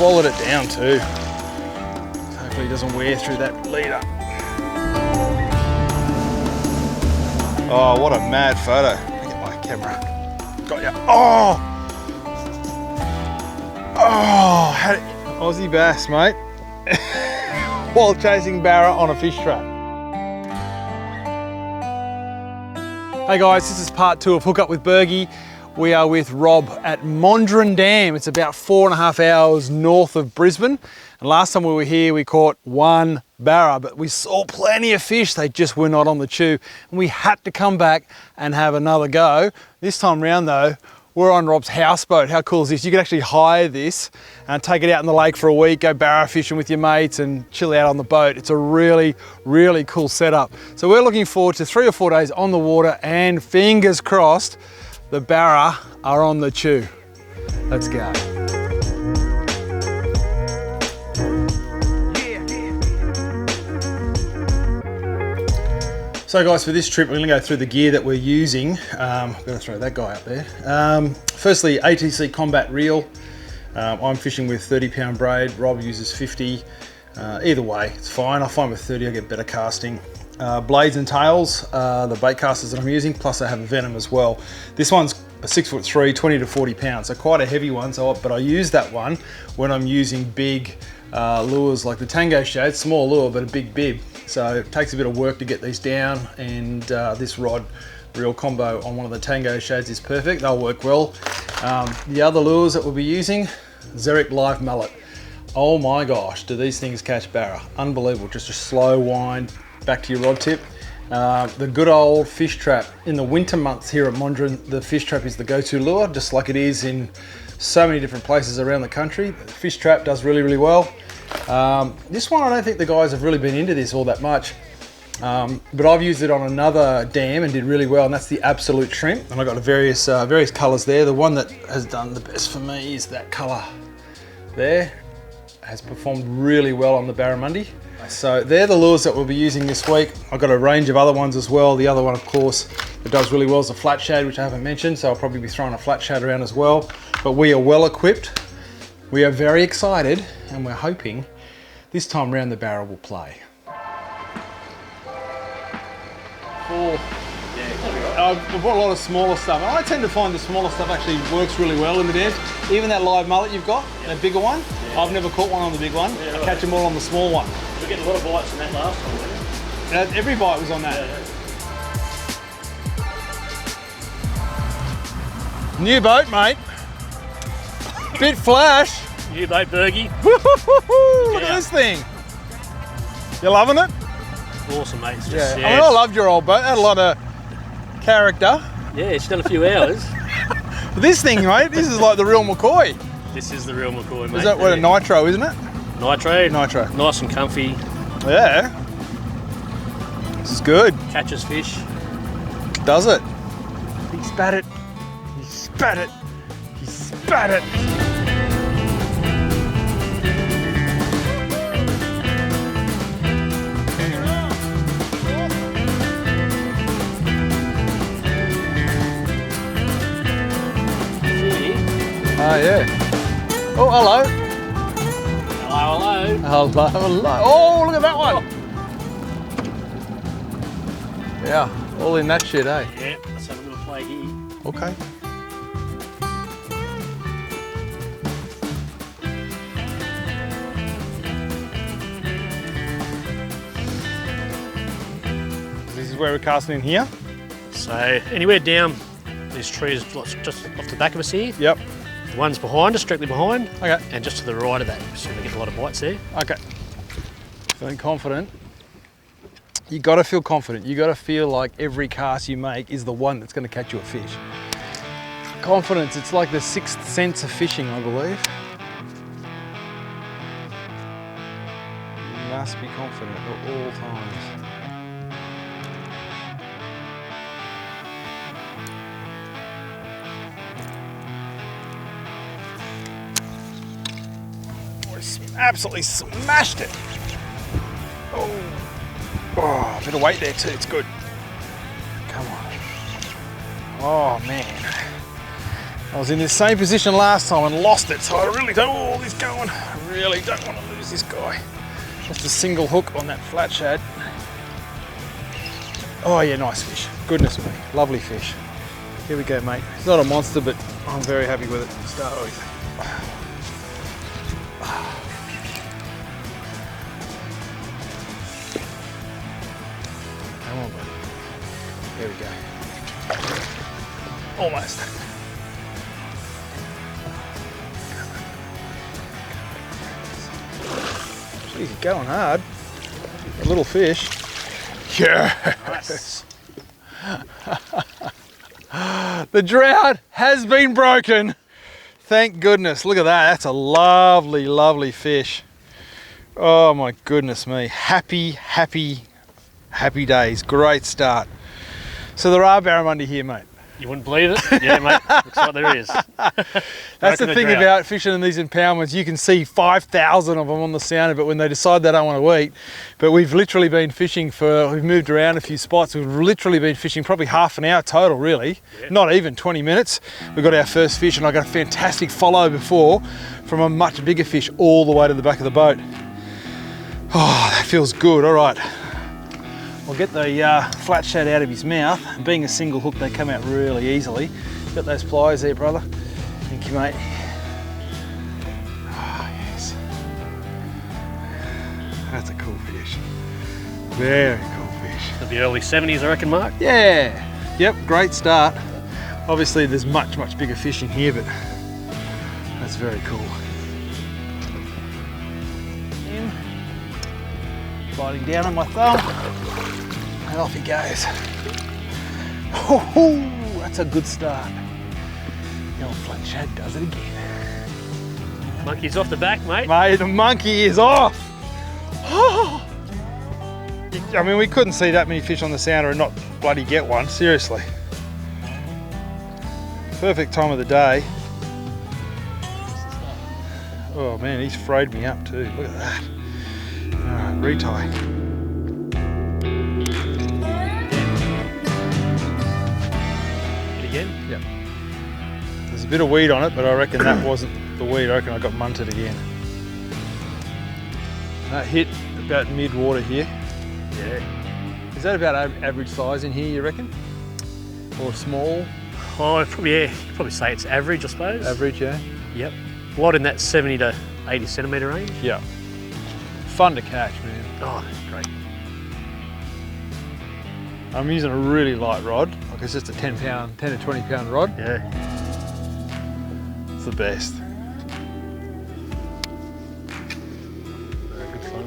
swallowed it down too. Hopefully it doesn't wear through that leader. Oh, what a mad photo. Look at my camera. Got ya. Oh! Oh, had it. Aussie bass, mate. While chasing barra on a fish trap. Hey guys, this is part 2 of Hook Up with Bergie. We are with Rob at Monduran Dam. It's about 4.5 hours north of Brisbane. And last time we were here, we caught 1 barra, but we saw plenty of fish. They just were not on the chew. And we had to come back and have another go. This time round though, we're on Rob's houseboat. How cool is this? You can actually hire this and take it out in the lake for a week, go barra fishing with your mates and chill out on the boat. It's a really, really cool setup. So we're looking forward to 3 or 4 days on the water, and fingers crossed, the barra are on the chew. Let's go. So guys, for this trip, we're gonna go through the gear that we're using. I'm gonna throw that guy up there. Firstly, ATC Combat Reel. I'm fishing with 30-pound braid. Rob uses 50. Either way, it's fine. I find with 30, I get better casting. Blades and tails, the bait casters that I'm using, plus I have a Venom as well. This one's a 6'3", 20 to 40 pounds, so quite a heavy one, but I use that one when I'm using big lures like the Tango Shade. Small lure, but a big bib. So it takes a bit of work to get these down, and this rod reel combo on one of the Tango Shades is perfect. They'll work well. The other lures that we'll be using, Xeric Live Mullet. Oh my gosh, do these things catch barra. Unbelievable, just a slow wind back to your rod tip. The good old fish trap. In the winter months here at Monduran, the fish trap is the go-to lure, just like it is in so many different places around the country. The fish trap does really, really well. This one, I don't think the guys have really been into this all that much, but I've used it on another dam and did really well, and that's the Absolute Shrimp. And I've got various colors there. The one that has done the best for me is that color there. Has performed really well on the Barramundi. So they're the lures that we'll be using this week. I've got a range of other ones as well. The other one, of course, that does really well is a flat shade, which I haven't mentioned, so I'll probably be throwing a flat shade around as well. But we are well equipped. We are very excited, and we're hoping this time round the barra will play. I've bought a lot of smaller stuff, and I tend to find the smaller stuff actually works really well in the dams. Even that live mullet you've got, that bigger one, I've never caught one on the big one. I catch them all on the small one. We get a lot of bites from that last time, didn't we? Every bite was on that. Yeah. New boat, mate. Bit flash. New boat, Bergie. Look at this thing. You loving it? Awesome, mate. It's just, I mean, I loved your old boat. It had a lot of character. Yeah, it's done a few hours. But this thing, mate, this is like the real McCoy. This is the real McCoy, mate. Is that what a nitro, isn't it? Nitro. Nitro. Nice and comfy. Yeah. This is good. Catches fish. Does it? He spat it. He spat it. He spat it. Oh yeah. Oh, hello. Hello, hello. Hello, hello. Oh, look at that one. Yeah, all in that shit, eh? Yeah, let's have a little play here. Okay. This is where we're casting in here? So, anywhere down these trees just off the back of us here. Yep. The one's behind us, directly behind. Okay. And just to the right of that, so we get a lot of bites there. Okay. Feeling confident. You gotta feel confident. You gotta feel like every cast you make is the one that's gonna catch you a fish. Confidence, it's like the sixth sense of fishing, I believe. You must be confident at all times. Absolutely smashed it. Oh, a bit of weight there too, it's good. Come on. Oh man. I was in this same position last time and lost it, so I really don't want all this going. I really don't want to lose this guy. Just a single hook on that flat shad. Oh yeah, nice fish. Goodness me, lovely fish. Here we go, mate. It's not a monster, but I'm very happy with it to start with. Come on, buddy. There we go. Almost. Jeez, you're going hard. A little fish. Yes. The drought has been broken. Thank goodness. Look at that. That's a lovely, lovely fish. Oh my goodness me. Happy, happy, happy days. Great start. So there are barramundi here, mate. You wouldn't believe it? Yeah, mate. Looks like there is. That's the thing about fishing in these impoundments. You can see 5,000 of them on the sounder, but when they decide they don't want to eat. But we've literally been fishing we've moved around a few spots. We've literally been fishing probably half an hour total, really. Yeah. Not even 20 minutes. We got our first fish, and I got a fantastic follow before from a much bigger fish all the way to the back of the boat. Oh, that feels good. All right. I'll get the flat shad out of his mouth. Being a single hook, they come out really easily. Got those pliers there, brother. Thank you, mate. Oh, yes. That's a cool fish. Very cool fish. It'll be early 70s, I reckon, Mark. Yeah. Yep, great start. Obviously, there's much, much bigger fish in here, but that's very cool. In. Biting down on my thumb. And off he goes. Oh, that's a good start. The old flat shad does it again. Monkey's off the back, mate. Mate, the monkey is off. Oh. I mean, we couldn't see that many fish on the sounder and not bloody get one, seriously. Perfect time of the day. Oh man, he's frayed me up too. Look at that. All right, retie. Again? Yep. There's a bit of weed on it, but I reckon that wasn't the weed. I reckon I got munted again. That hit about mid-water here. Yeah. Is that about average size in here, you reckon? Or small? Oh, probably, yeah. You'd probably say it's average, I suppose. Average, yeah. Yep. A lot in that 70 to 80 centimetre range. Yeah. Fun to catch, man. Oh, great. I'm using a really light rod. Like it's just a 10 to 20 pound rod. Yeah. It's the best. Very good fun.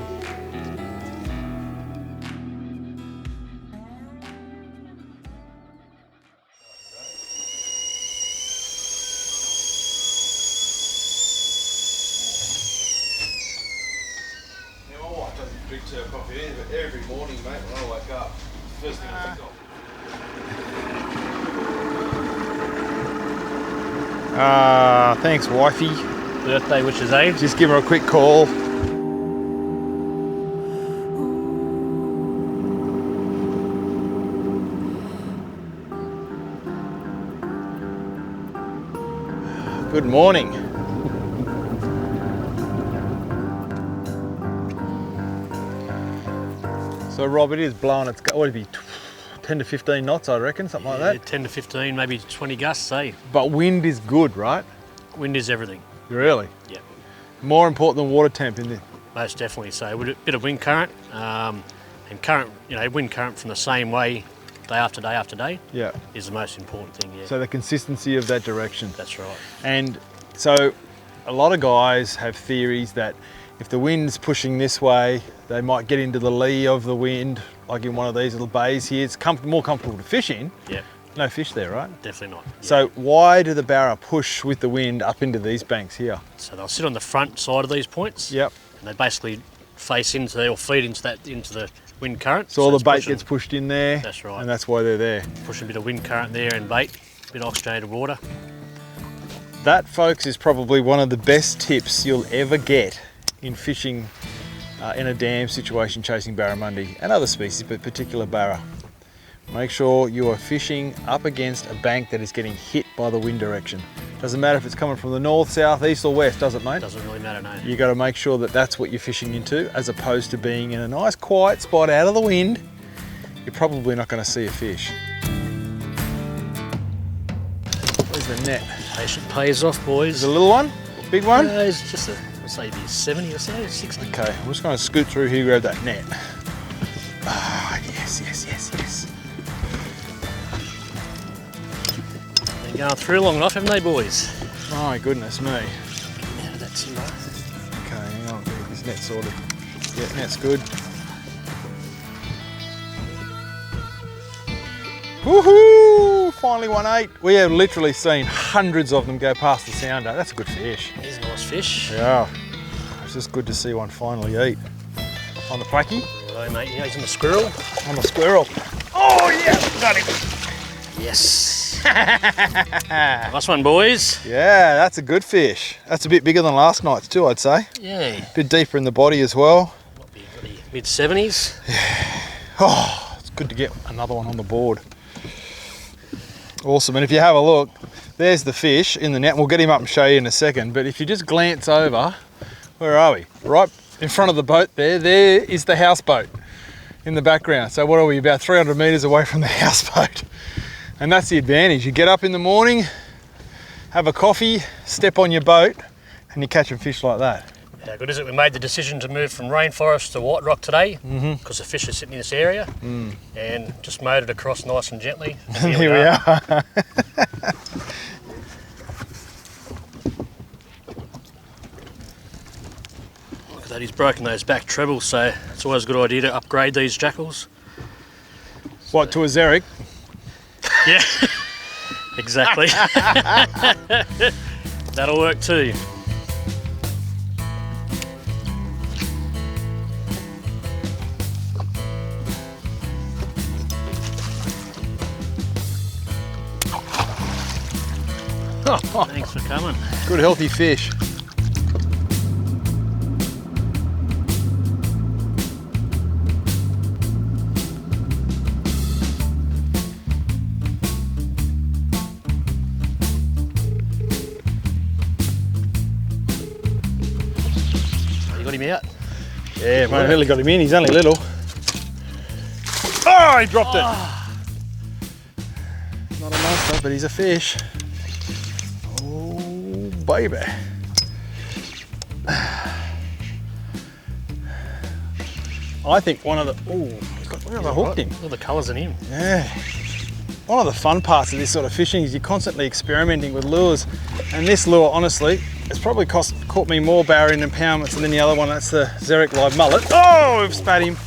Now, my wife doesn't drink her coffee either, but every morning, mate, when I wake up, first thing I think of. Thanks, wifey. Birthday wishes, eh? Just give her a quick call. Good morning. So Rob, it is blowing, it's got, what would it be, 10 to 15 knots, I reckon, something like that? 10 to 15, maybe 20 gusts, eh? But wind is good, right? Wind is everything. Really? Yeah. More important than water temp in this. Most definitely. So with a bit of wind current, and current, wind current from the same way day after day after day. Yeah. Is the most important thing, yeah. So the consistency of that direction. That's right. And so a lot of guys have theories that if the wind's pushing this way, they might get into the lee of the wind, like in one of these little bays here. It's more comfortable to fish in. Yeah. No fish there, right? Definitely not. Yeah. So why do the barra push with the wind up into these banks here? So they'll sit on the front side of these points. Yep. And they basically face into or feed into the wind current. So all the bait gets pushed in there. That's right. And that's why they're there. Pushing a bit of wind current there and bait, a bit of oxygenated water. That, folks, is probably one of the best tips you'll ever get in fishing in a dam situation, chasing barramundi and other species, but particular barra. Make sure you are fishing up against a bank that is getting hit by the wind direction. Doesn't matter if it's coming from the north, south, east or west, does it, mate? Doesn't really matter, no. You got to make sure that that's what you're fishing into, as opposed to being in a nice quiet spot out of the wind. You're probably not going to see a fish. Where's the net? Patient pays off, boys. Is it a little one? Big one? It's just a, let's say, 70 or so, 60. Okay, I'm just going to scoot through here, grab that net. Ah, yes, yes, yes, yes. Been going through long enough, haven't they, boys? My goodness me. Getting out of that timber. Okay, hang on, get this net sorted. Yeah, net's good. Woohoo! Finally 1/8. We have literally seen hundreds of them go past the sounder. That's a good fish. He's a nice fish. Yeah. It's just good to see one finally eat. On the placky. Hello, mate. Yeah, he's on the squirrel. On the squirrel. Oh yeah, got him. Yes. Nice one, boys. Yeah, that's a good fish. That's a bit bigger than last night's too, I'd say. Yeah. A bit deeper in the body as well. Might be mid-70s. Oh, it's good to get another one on the board. Awesome, and if you have a look, there's the fish in the net. We'll get him up and show you in a second, but if you just glance over, where are we? Right in front of the boat there is the houseboat in the background. So what are we, about 300 metres away from the houseboat? And that's the advantage. You get up in the morning, have a coffee, step on your boat, and you're catching fish like that. How good is it? We made the decision to move from rainforest to white rock today because the fish are sitting in this area and just mowed it across nice and gently. And here we are. Look at that, he's broken those back trebles, so it's always a good idea to upgrade these jackals. What, to a Xeric? Yeah, exactly. That'll work too. Thanks for coming. Good healthy fish. You got him out? Yeah, mate, really got him in. He's only little. Oh, he dropped it. Not a monster, but he's a fish. Oh, baby. I think one of the, where have I hooked him? All the colours in him. Yeah. One of the fun parts of this sort of fishing is you're constantly experimenting with lures. And this lure, honestly, it's probably caught me more barra and impoundments than the other one. That's the Xeric live mullet. Oh, we've spat him.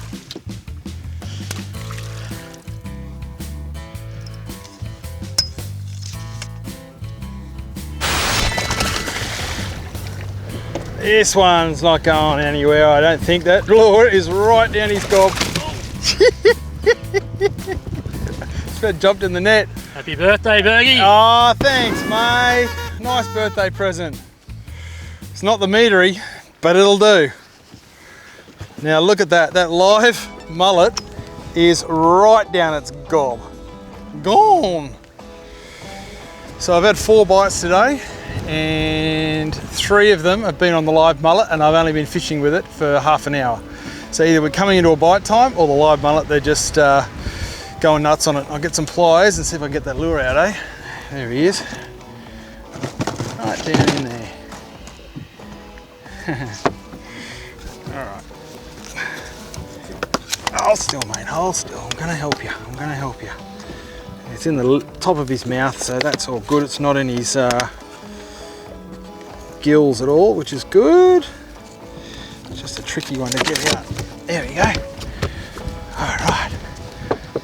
This one's not going anywhere, I don't think. That lure is right down his gob. It's jumped in the net. Happy birthday, Bergie. Oh, thanks, mate. Nice birthday present. It's not the meatery, but it'll do. Now look at that. That live mullet is right down its gob. Gone. So I've had 4 bites today, and 3 of them have been on the live mullet, and I've only been fishing with it for half an hour. So either we're coming into a bite time, or the live mullet, they're just going nuts on it. I'll get some pliers and see if I can get that lure out, eh? There he is. Right down in there. Alright. Hold still, mate, hold still. I'm gonna help you, I'm gonna help you. It's in the top of his mouth, so that's all good. It's not in his gills at all, which is good. It's just a tricky one to get out. There we go. Alright.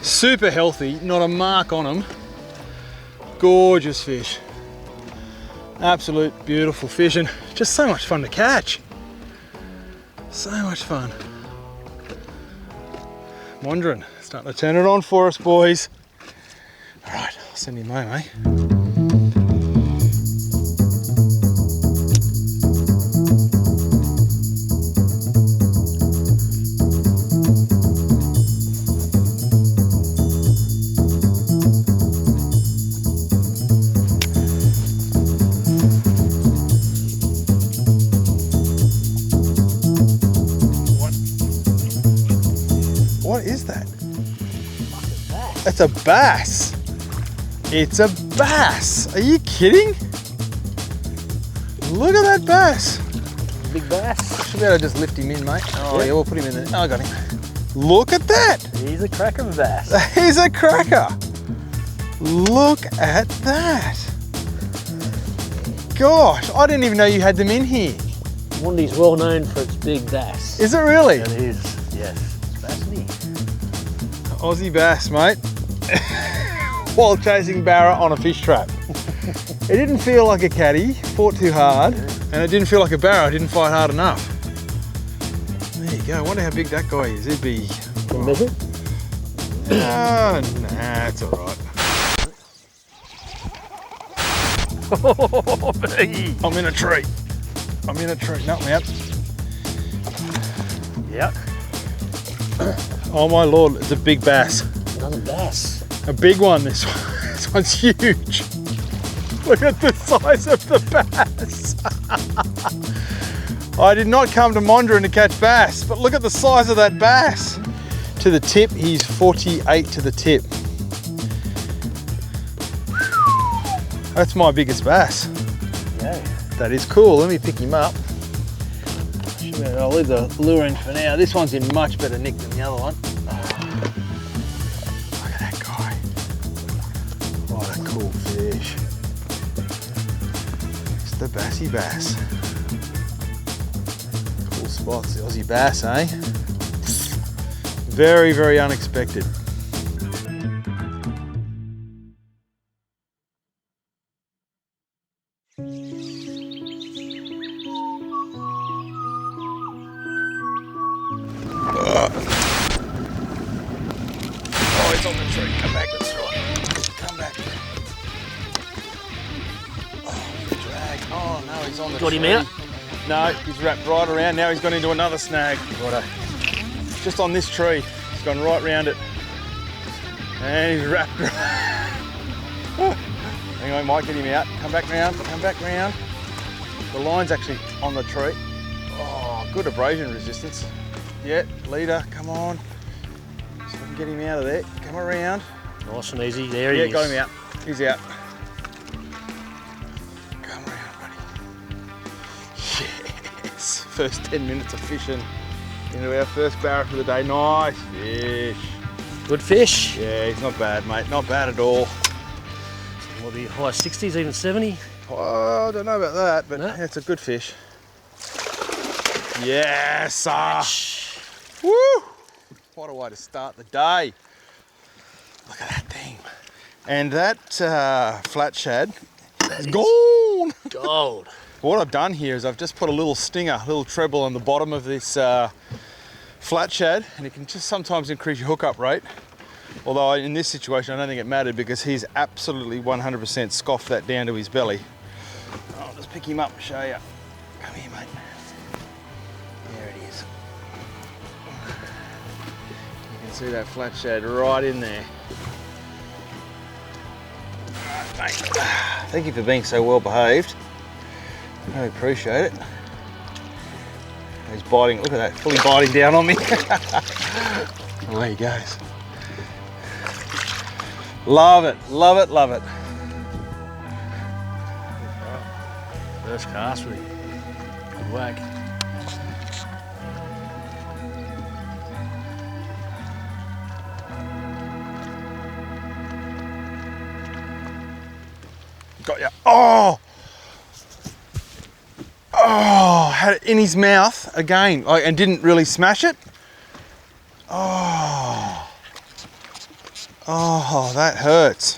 Super healthy, not a mark on them. Gorgeous fish. Absolute beautiful fish, and just so much fun to catch. So much fun. Monduran, starting to turn it on for us, boys. All right, I'll send him home, eh? That's a bass. It's a bass. Are you kidding? Look at that bass. Big bass. Should be able to just lift him in, mate. Oh Yeah. yeah, we'll put him in there. Oh, I got him. Look at that. He's a cracker of a bass. He's a cracker. Look at that. Gosh, I didn't even know you had them in here. Mundi's well known for its big bass. Is it really? It is, yes. It's fascinating. Aussie bass, mate. While chasing barra on a fish trap. It didn't feel like a caddy, fought too hard, and it didn't feel like a barra, I didn't fight hard enough. There you go, I wonder how big that guy is. He'd be... Can you measure? Oh, nah, it's all right. Oh, biggie. I'm in a tree. I'm in a tree. No, I'm out. Yep. Oh my Lord, it's a big bass. Another bass. A big one, this one. This one's huge. Look at the size of the bass. I did not come to Monduran to catch bass, but look at the size of that bass. To the tip, he's 48 to the tip. That's my biggest bass. Yeah. That is cool. Let me pick him up. I'll leave the lure in for now. This one's in much better nick than the other one. Look at that guy. What a cool fish. It's the bassy bass. Cool spots, the Aussie bass, eh? Very, very unexpected. Oh, it's on the tree. Come back, that's right. Come back. Oh, drag. Oh no, he's on the Got tree. him out? No, he's wrapped right around. Now he's gone into another snag. Righto. Just on this tree. He's gone right round it. And he's wrapped. Hang on, I might get him out. Come back round, come back round. The line's actually on the tree. Oh, good abrasion resistance. Yeah, leader, come on. So we can get him out of there. Come around. Nice and easy. There he Yeah, is. got him out. He's out. Come around, buddy. Yes. First 10 minutes of fishing into our first barra for the day. Nice fish. Good fish. Yeah, he's not bad, mate. Not bad at all. Will be high 60s, even 70. Oh, I don't know about that, but No? it's a good fish. Yes, sir. Woo! What a way to start the day. Look at that thing. And that flat shad is gone. Gold. What I've done here is I've just put a little stinger, a little treble on the bottom of this flat shad, and it can just sometimes increase your hookup rate. Although in this situation, I don't think it mattered because he's absolutely 100% scoffed that down to his belly. I'll just pick him up and show you. Come here, mate. There it is. You can see that flat shad right in there. All right, mate. Thank you for being so well behaved. I really appreciate it. He's biting, look at that, fully biting down on me. Away he goes. Love it, love it, love it. First cast with good whack. Got ya. Oh! Oh, had it in his mouth again, like, and didn't really smash it. Oh. Oh, that hurts.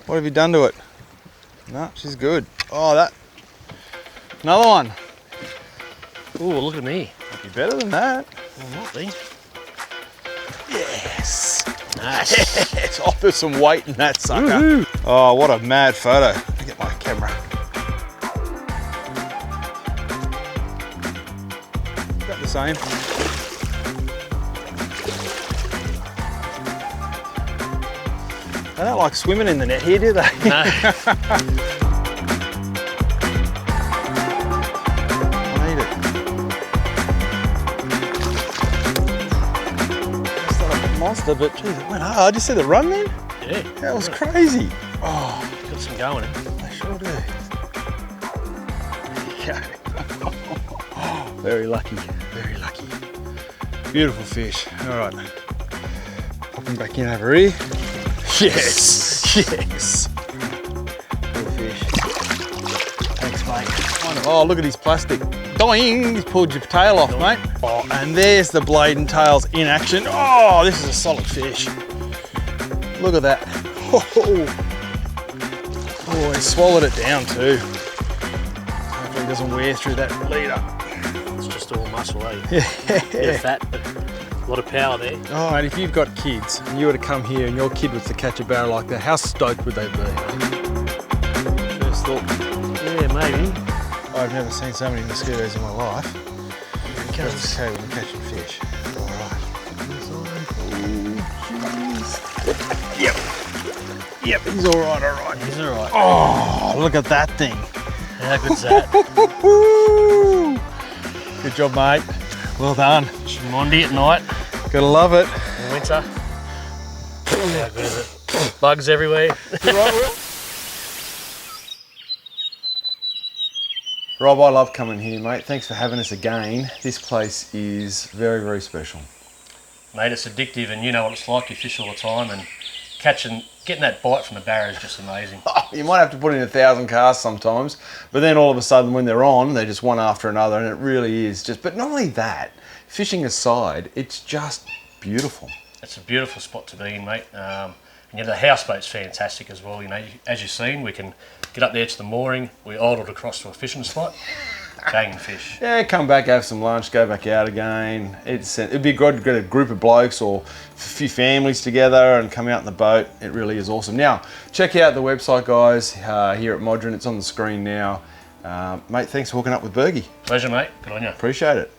What have you done to it? No, she's good. Oh, that. Another one. Ooh, look at me. Might be better than that. Well, not be. Yes. Nice. Yes. Oh, there's some weight in that sucker. Woohoo. Oh, what a mad photo. Let me get my camera. About the same. They don't like swimming in the net here, do they? No. I need it. Start up at moss. faster, but geez, it went hard. Did you see the run then? Yeah. That was crazy. Oh, Got some going in. they sure do. Yeah. Very lucky, very lucky. Beautiful fish. All right, then. Pop him back in over here. Yes, yes. Good fish. Thanks, mate. Oh, look at his plastic. Doing! He's pulled your tail off, mate. Oh, and there's the blade and tails in action. Oh, this is a solid fish. Look at that. Oh, he swallowed it down too. Hopefully he doesn't wear through that leader. It's just all muscle, eh? Yeah. Bit of fat, but a lot of power there. Oh, and if you've got kids and you were to come here and your kid was to catch a barra like that, how stoked would they be? First thought. Yeah, maybe. I've never seen so many mosquitoes in my life. That's okay when you're catching fish. All right. Yep, he's all right. He's all right. Oh, look at that thing. How good's that? Good job, mate. Well done. Monday at night. Gotta love it. In winter. How good is it? Bugs everywhere. Rob, I love coming here, mate. Thanks for having us again. This place is very, very special. Mate, it's addictive, and you know what it's like. You fish all the time, and getting that bite from a barra is just amazing. Oh, you might have to put in 1,000 casts sometimes, but then all of a sudden when they're on, they're just one after another, and it really is just, but not only that, fishing aside, it's just beautiful. It's a beautiful spot to be in, mate. And you know, the houseboat's fantastic as well. You know, as you've seen, we can get up there to the mooring. We idled across to a fishing spot, banging fish. Yeah, come back, have some lunch, go back out again. It'd be good to get a group of blokes or a few families together and come out in the boat. It really is awesome. Now, check out the website, guys, here at Monduran. It's on the screen now. Mate, thanks for hooking up with Bergie. Pleasure, mate. Good on you. Appreciate it.